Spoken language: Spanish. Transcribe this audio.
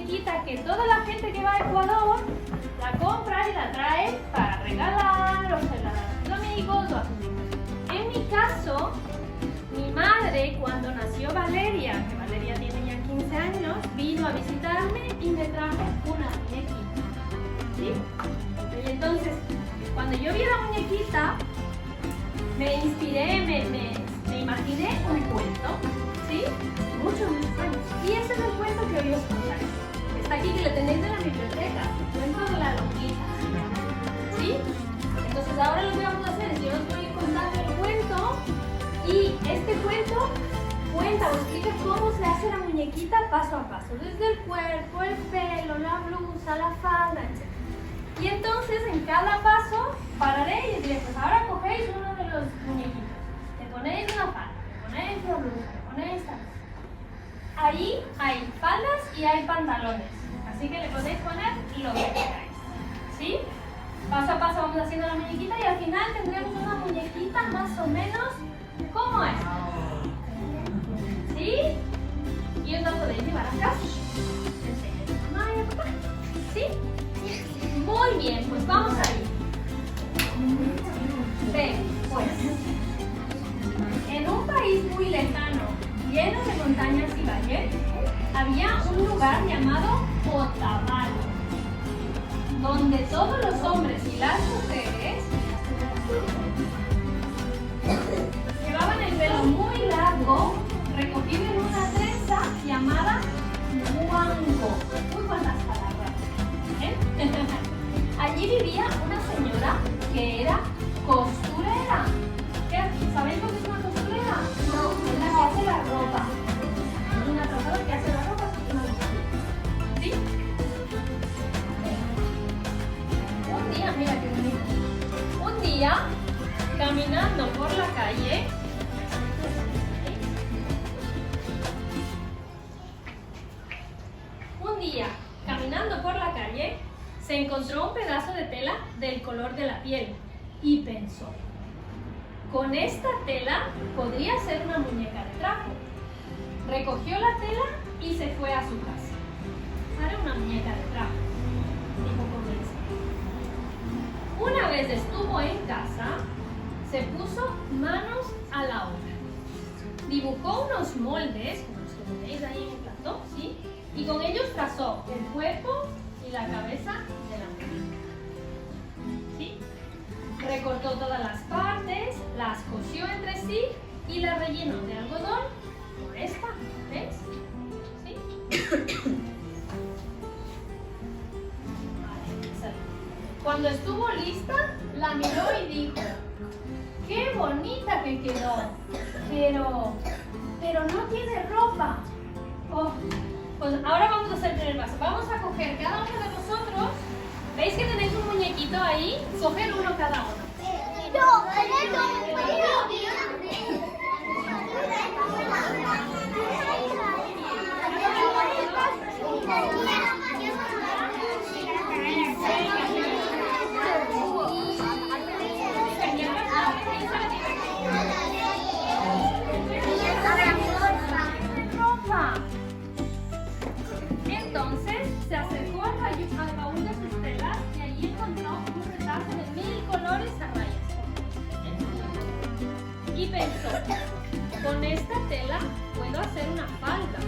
muñequita que toda la gente que va a Ecuador la compra y la trae para regalar o se la da a sus amigos o a sus hijos. En mi caso, mi madre, cuando nació Valeria, que Valeria tiene ya 15 años, vino a visitarme y me trajo una muñequita. ¿Sí? Y entonces, cuando yo vi la muñequita, me inspiré, me imaginé un cuento, ¿sí? Muchos años. Y ese es el cuento que hoy os contaré. Está aquí, que lo tenéis en la biblioteca, el cuento de la longuita. ¿Sí? Entonces ahora lo que vamos a hacer es, yo os voy a contar el cuento y este cuento cuenta o explica cómo se hace la muñequita paso a paso. Desde el cuerpo, el pelo, la blusa, la falda, etc. Y entonces en cada paso pararé y os diré, pues ahora cogéis uno de los muñequitos, le ponéis una falda, le ponéis una blusa, le ponéis tal. Ahí hay faldas y hay pantalones, así que le podéis poner lo que queráis, ¿sí? Paso a paso vamos haciendo la muñequita y al final tendremos una muñequita más o menos como esta, ¿sí? Y os la podéis llevar a casa. ¿Sí? Muy bien, pues vamos a ir. Ven, pues, en un país muy lejano, lleno de montañas y valles, había un lugar llamado Otavalo, donde todos los hombres y las mujeres llevaban el pelo muy largo, recogido en una trenza llamada guango. Muy buenas palabras, ¿eh? Allí vivía una señora que era costurera. ¿Sabéis lo que es una costurera? No, es la que hace la ropa. Una trabajadora que hace la ropa, ¿sí? Un día, mira qué bonito. Un día, caminando por la calle, se encontró un pedazo de tela del color de la piel y pensó, con esta tela podría ser una muñeca de trapo. Recogió la tela y se fue a su casa. Haré una muñeca de trapo, dijo con él. Una vez estuvo en casa, se puso manos a la obra. Dibujó unos moldes, como los que veis ahí en el plató, ¿sí? Y con ellos trazó el cuerpo y la cabeza de la muñeca. ¿Sí? Recortó todas las partes, las cosió entre sí y las rellenó de algodón por esta, ¿ves? ¿Sí? Vale, cuando estuvo lista, la miró y dijo, ¡qué bonita que quedó! Pero no tiene ropa. Oh. Pues ahora vamos a hacer el primer paso. Vamos a coger cada uno de vosotros. ¿Veis que tenéis un muñequito ahí? Coger uno cada uno. Entonces se acercó al baúl de sus telas y allí encontró un retazo de 1000 colores a rayas. Y pensó, con esta tela puedo hacer una falda.